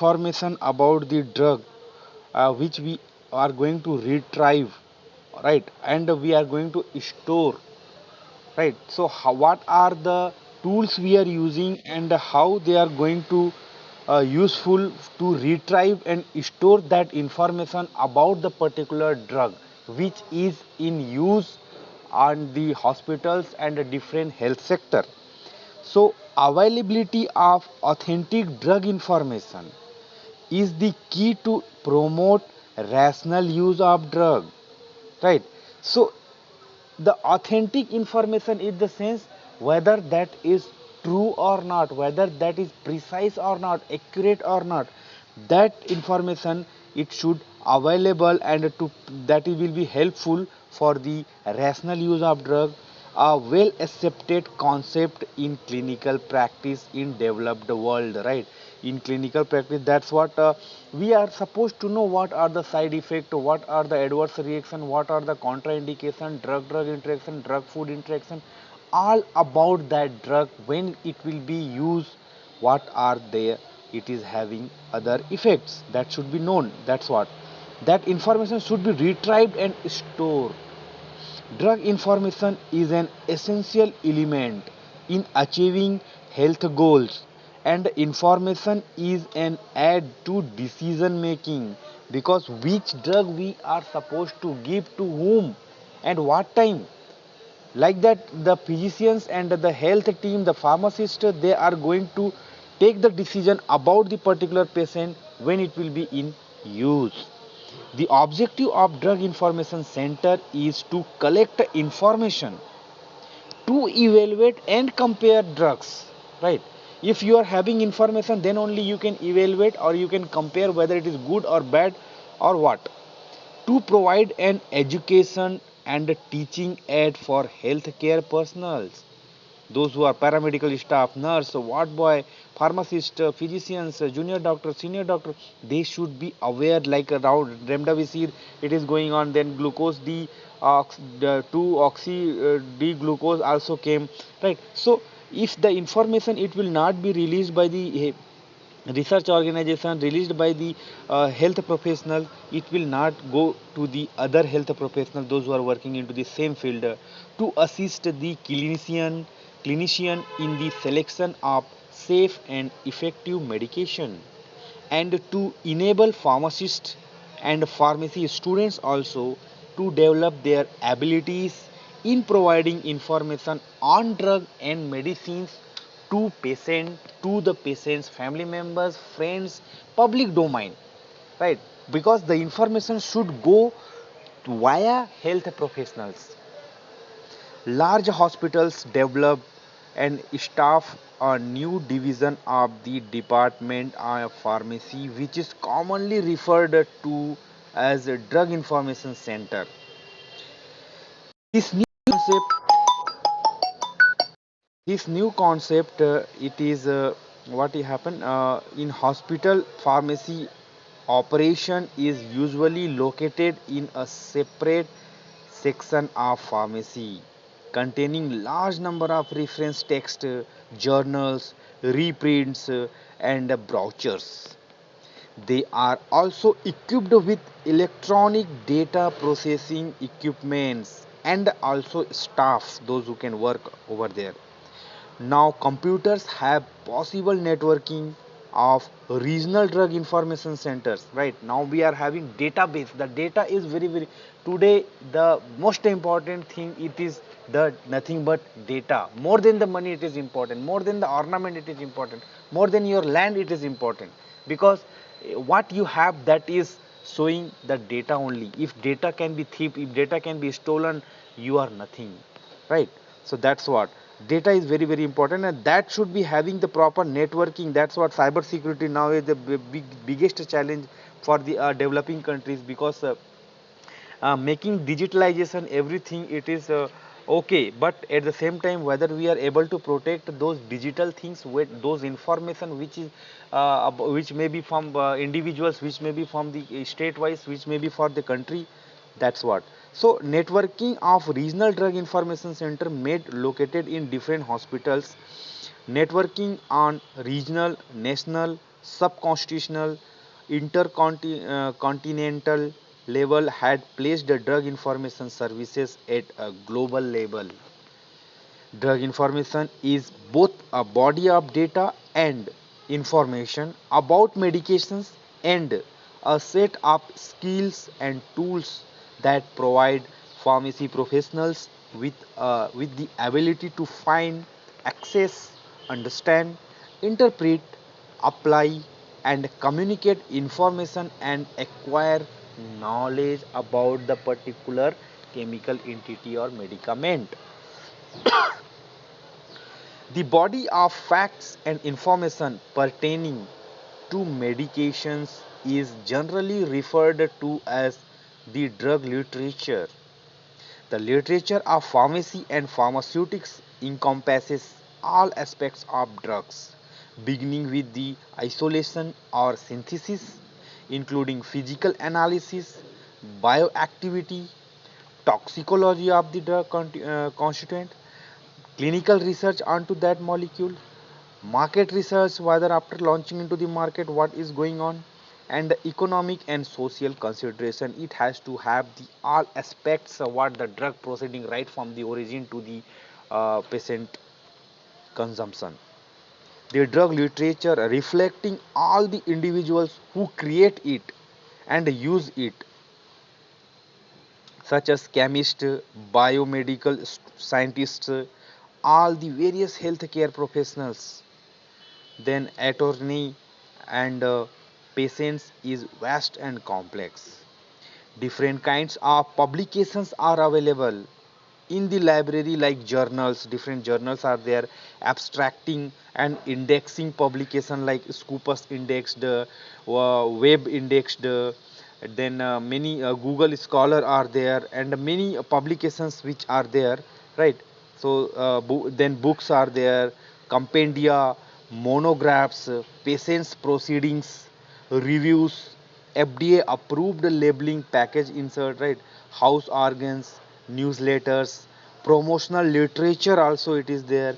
information about the drug which we are going to retrieve, right, and we are going to store, right. So what are the tools we are using and how they are going to useful to retrieve and store that information about the particular drug which is in use on the hospitals and the different health sector. So availability of authentic drug information is the key to promote rational use of drug, right. So the authentic information is the sense whether that is true or not, whether that is precise or not, accurate or not, that information it should available and to that it will be helpful for the rational use of drug, a well accepted concept in clinical practice in developed world, right. In clinical practice, that's what we are supposed to know what are the side effects, what are the adverse reaction, what are the contraindication, drug drug interaction, drug food interaction, all about that drug when it will be used, what are there, it is having other effects that should be known. That's what that information should be retrieved and stored. Drug information is an essential element in achieving health goals, and information is an aid to decision making because which drug we are supposed to give to whom and what time. Like that, the physicians and the health team, the pharmacist, they are going to take the decision about the particular patient when it will be in use. The objective of Drug Information Center is to collect information to evaluate and compare drugs, right. If you are having information, then only you can evaluate or you can compare whether it is good or bad or what, to provide an education and a teaching aid for healthcare personnel, those who are paramedical staff, nurse, ward boy, pharmacist, physicians, junior doctor, senior doctor, they should be aware like around remdesivir it is going on, then glucose D, the 2 oxy D glucose also came, right. So if the information it will not be released by the research organization, released by the health professional, it will not go to the other health professional, those who are working into the same field, to assist the clinician in the selection of safe and effective medication, and to enable pharmacists and pharmacy students also to develop their abilities in providing information on drug and medicines to patient, to the patient's family members, friends, public domain, right. Because the information should go via health professionals. Large hospitals develop and staff a new division of the Department of Pharmacy, which is commonly referred to as a Drug Information Center. This new concept, it is what happened in hospital pharmacy operation is usually located in a separate section of pharmacy containing large number of reference text, journals, reprints, and brochures. They are also equipped with electronic data processing equipments and also staff, those who can work over there. Now computers have possible networking of regional drug information centers, right. Now we are having database, the data is very today the most important thing, it is the nothing but data. More than the money it is important, more than the ornament it is important, more than your land it is important, because what you have, that is showing the data only. If data can be thief, if data can be stolen, you are nothing, right. So that's what data is very important, and that should be having the proper networking. That's what cyber security now is the biggest challenge for the developing countries, because making digitalization everything it is okay, but at the same time whether we are able to protect those digital things with those information which is which may be from individuals, which may be from the state wise, which may be for the country, that's what. So networking of regional drug information center made located in different hospitals, networking on regional, national, subconstitutional, intercontinental level had placed the drug information services at a global level. Drug information is both a body of data and information about medications and a set of skills and tools that provide pharmacy professionals with the ability to find, access, understand, interpret, apply, and communicate information and acquire knowledge about the particular chemical entity or medicament. The body of facts and information pertaining to medications is generally referred to as the drug literature. The literature of pharmacy and pharmaceutics encompasses all aspects of drugs, beginning with the isolation or synthesis, including physical analysis, bioactivity, toxicology of the drug constituent, clinical research onto that molecule, market research whether after launching into the market what is going on, and the economic and social consideration. It has to have the all aspects of what the drug proceeding right from the origin to the patient consumption. The drug literature reflecting all the individuals who create it and use it, such as chemists, biomedical scientists, all the various healthcare professionals, then attorney and patients is vast and complex. Different kinds of publications are available in the library, like journals. Different journals are there, abstracting and indexing publication like Scopus indexed, web indexed, then many Google Scholar are there, and many publications which are there, right? So then books are there, compendia, monographs, patients proceedings, reviews, FDA approved labeling package insert, right? House organs, newsletters, promotional literature also it is there,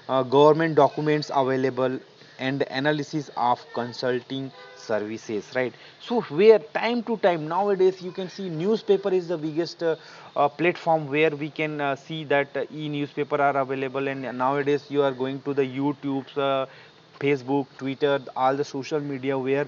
government documents available, and analysis of consulting services, right? So where time to time nowadays you can see newspaper is the biggest platform where we can see that e-newspaper are available, and nowadays you are going to the YouTube's, Facebook, Twitter, all the social media where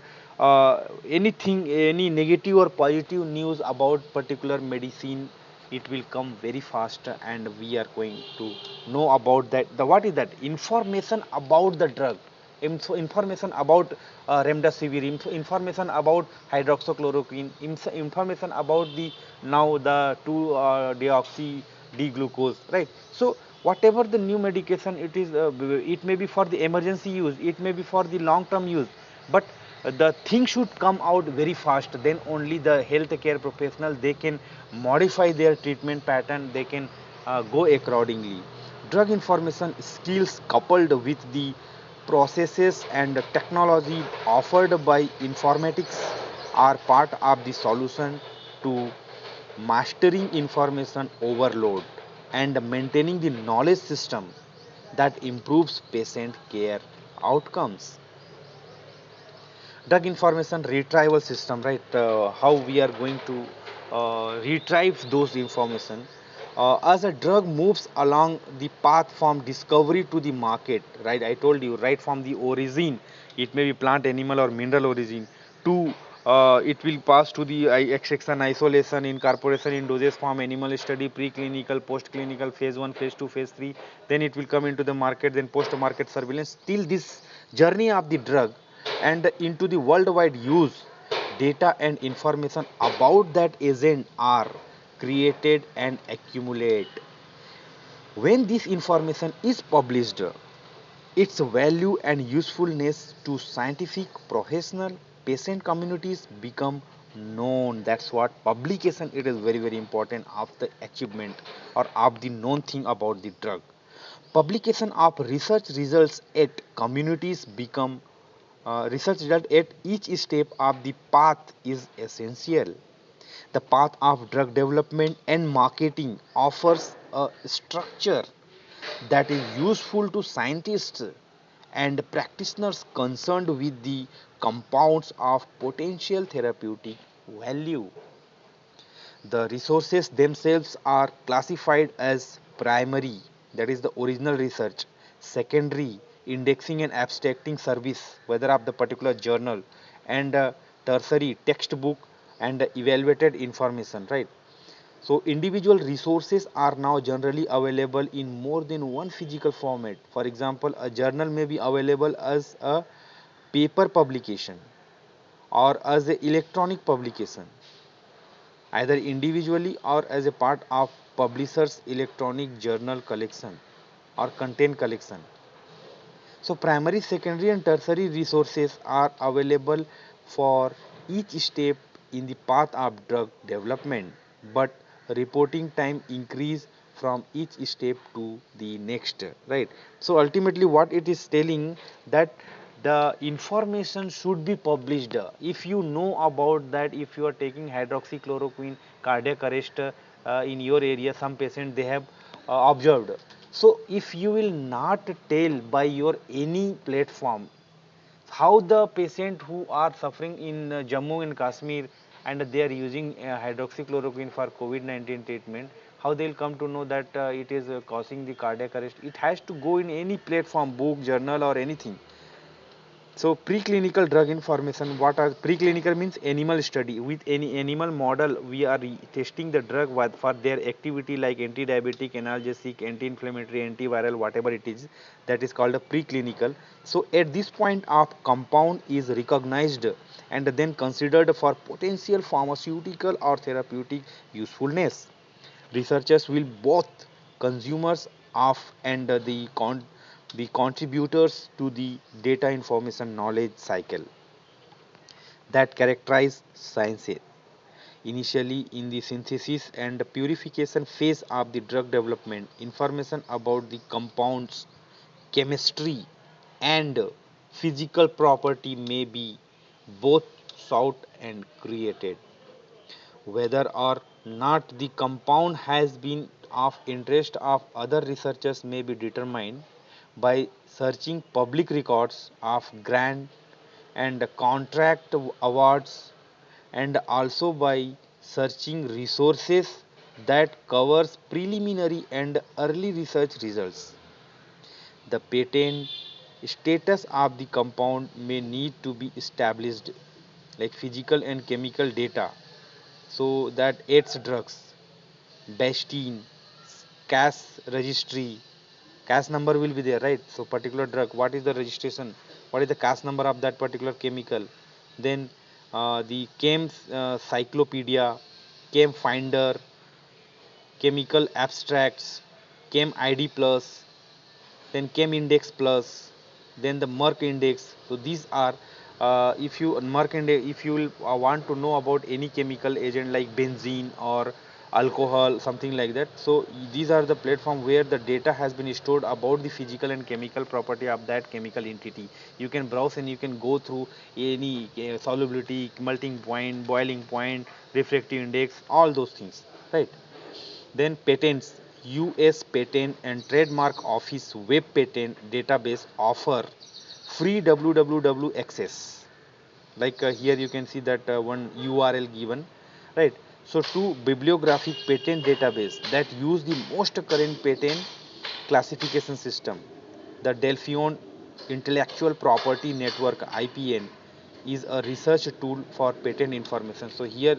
anything, any negative or positive news about particular medicine, it will come very fast, and we are going to know about that. The what is that information about the drug, information about remdesivir, information about hydroxychloroquine, information about the now the 2 deoxy D glucose, right? So whatever the new medication it is, it may be for the emergency use, it may be for the long term use, but the thing should come out very fast, then only the healthcare professional they can modify their treatment pattern, they can go accordingly. Drug information skills coupled with the processes and technology offered by informatics are part of the solution to mastering information overload and maintaining the knowledge system that improves patient care outcomes. Drug information retrieval system, right? How we are going to retrieve those information as a drug moves along the path from discovery to the market, right? I told you right from the origin, it may be plant, animal, or mineral origin, to it will pass to the extraction, isolation, incorporation in dosage form, animal study, preclinical, postclinical, phase 1, phase 2, phase 3, then it will come into the market, then post market surveillance, till this journey of the drug and into the worldwide use. Data and information about that agent are created and accumulate. When this information is published, its value and usefulness to scientific, professional, patient communities become known. That's what publication, it is very very important of the achievement or of the known thing about the drug. Publication of research results at communities become research result at each step of the path is essential. The path of drug development and marketing offers a structure that is useful to scientists and practitioners concerned with the compounds of potential therapeutic value. The resources themselves are classified as primary, that is the original research, secondary, indexing and abstracting service, whether of the particular journal, and tertiary, textbook and evaluated information, right? So individual resources are now generally available in more than one physical format. For example, a journal may be available as a paper publication or as an electronic publication, either individually or as a part of publisher's electronic journal collection or content collection. So primary, secondary and tertiary resources are available for each step in the path of drug development, but reporting time increase from each step to the next, right? So ultimately what it is telling, that the information should be published. If you know about that, if you are taking hydroxychloroquine cardiac arrest in your area, some patient they have observed. So if you will not tell by your any platform, how the patient who are suffering in Jammu and Kashmir and they are using hydroxychloroquine for COVID-19 treatment, how they'll come to know that it is causing the cardiac arrest? It has to go in any platform, book, journal or anything. So preclinical drug information, what are preclinical means? Animal study. With any animal model we are testing the drug for their activity, like anti-diabetic, analgesic, anti-inflammatory, antiviral, whatever it is, that is called a preclinical. So at this point of compound is recognized and then considered for potential pharmaceutical or therapeutic usefulness. Researchers will both consumers of and the contributors to the data information knowledge cycle that characterize sciences. Initially, in the synthesis and purification phase of the drug development, information about the compounds, chemistry, and physical property may be both sought and created. Whether or not the compound has been of interest of other researchers may be determined by searching public records of grant and contract awards, and also by searching resources that covers preliminary and early research results. The patent status of the compound may need to be established, like physical and chemical data, so that aids drugs, Bastine, CAS registry, CAS number will be there, right? So particular drug, what is the registration, what is the CAS number of that particular chemical, then the chem cyclopedia, chem finder, chemical abstracts, chem id plus, then chem index plus, then the Merck index. So these are if you Merck index, if you will want to know about any chemical agent like benzene or alcohol, something like that. So these are the platform where the data has been stored about the physical and chemical property of that chemical entity. You can browse and you can go through any solubility, melting point, boiling point, refractive index, all those things, right? Then patents. US Patent and Trademark Office web patent database offer free www access. Like here you can see that one URL given, right? So to bibliographic patent database that use the most current patent classification system, the Delphion Intellectual Property Network IPN is a research tool for patent information. So here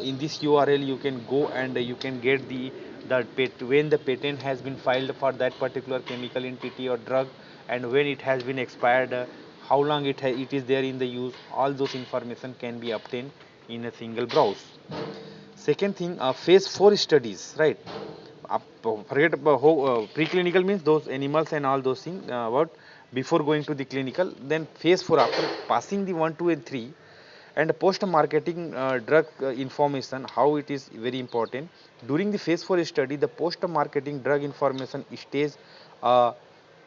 in this URL you can go and you can get when the patent has been filed for that particular chemical entity or drug, and when it has been expired, how long it is there in the use, all those information can be obtained in a single browse. Second thing, phase 4 studies, right? Forget about how preclinical means those animals and all those things, about before going to the clinical. Then phase 4, after passing the 1 2 and 3, and post marketing drug information, how it is very important. During the phase 4 study, the post marketing drug information stage, uh,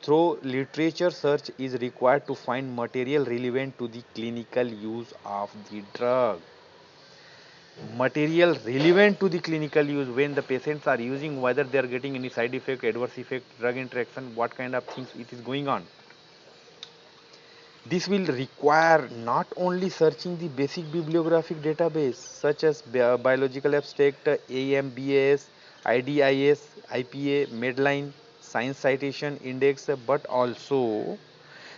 through literature search is required to find material relevant to the clinical use of the drug. Material relevant to the clinical use, when the patients are using, whether they are getting any side effect, adverse effect, drug interaction, what kind of things it is going on. This will require not only searching the basic bibliographic database such as biological abstract, AMBAS, IDIS, IPA, Medline, Science Citation Index, but also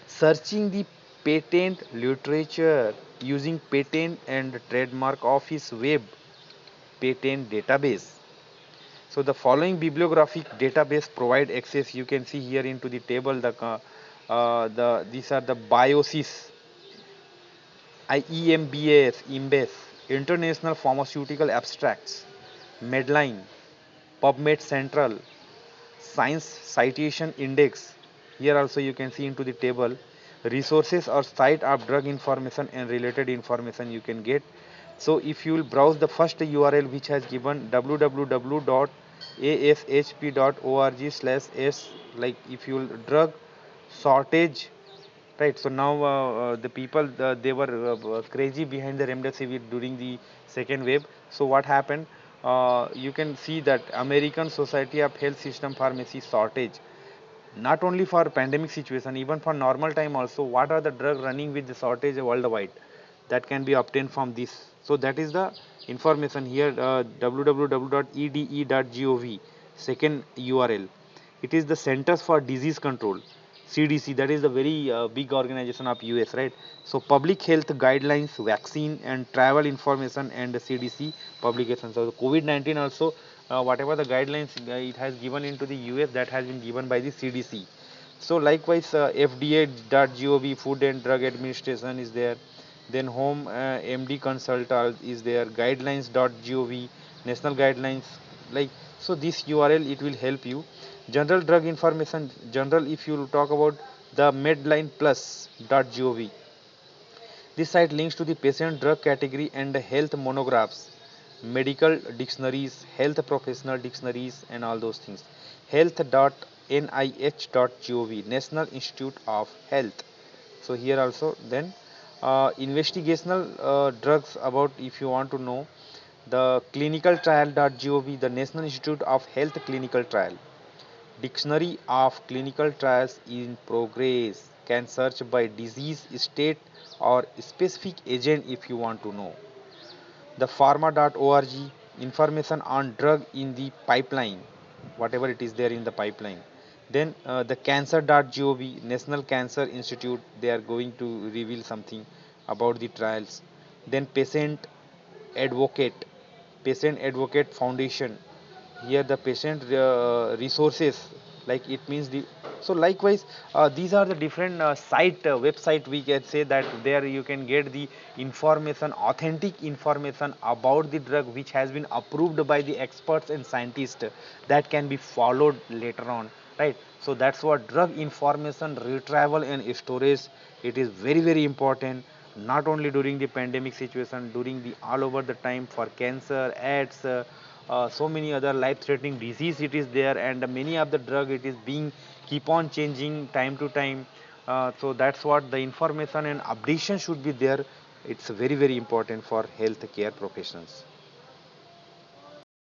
searching the patent literature using patent and trademark office web patent database. So the following bibliographic database provide access. You can see here into the table the these are the BIOSIS, IEMBAS, IMBAS, International Pharmaceutical Abstracts, Medline, PubMed Central, Science Citation Index. Here also you can see into the table resources or site of drug information and related information you can get. So if you will browse the first URL which has given www.ashp.org/s, like if you will drug shortage, right? So now the people they were crazy behind the remdesivir during the second wave. So what happened? You can see that American Society of Health System Pharmacy shortage, not only for pandemic situation, even for normal time also. What are the drug running with the shortage worldwide? That can be obtained from this. So that is the information here. www.ede.gov, second URL. It is the Centers for Disease Control, CDC. That is the very big organization of US, right? So public health guidelines, vaccine and travel information, and the CDC publications. So the COVID-19 also, whatever the guidelines it has given into the US, that has been given by the CDC. So likewise, FDA.gov, Food and Drug Administration is there. Then Home MD Consult is there. Guidelines.gov, national guidelines. Like, so this URL it will help you. General drug information. General, if you talk about the Medline Plus.gov, this site links to the patient drug category and health monographs, medical dictionaries, health professional dictionaries, and all those things. Health.nih.gov, National Institute of Health. So here also, then investigational drugs, about if you want to know, the clinicaltrial.gov, the National Institute of Health Clinical Trial. Dictionary of Clinical Trials in Progress, can search by disease state or specific agent if you want to know. The pharma.org, information on drug in the pipeline, whatever it is there in the pipeline. Then the cancer.gov, National Cancer Institute, they are going to reveal something about the trials. Then advocate patient advocate foundation, here the patient resources, like it means the. So likewise, these are the different website, we can say that there you can get the information, authentic information about the drug which has been approved by the experts and scientists, that can be followed later on, right? So that's what drug information retrieval and storage, it is very very important, not only during the pandemic situation, during the all over the time, for cancer, AIDS, so many other life threatening disease it is there, and many of the drug it is being keep on changing time to time. So that's what the information and updation should be there. It's very very important for healthcare professionals.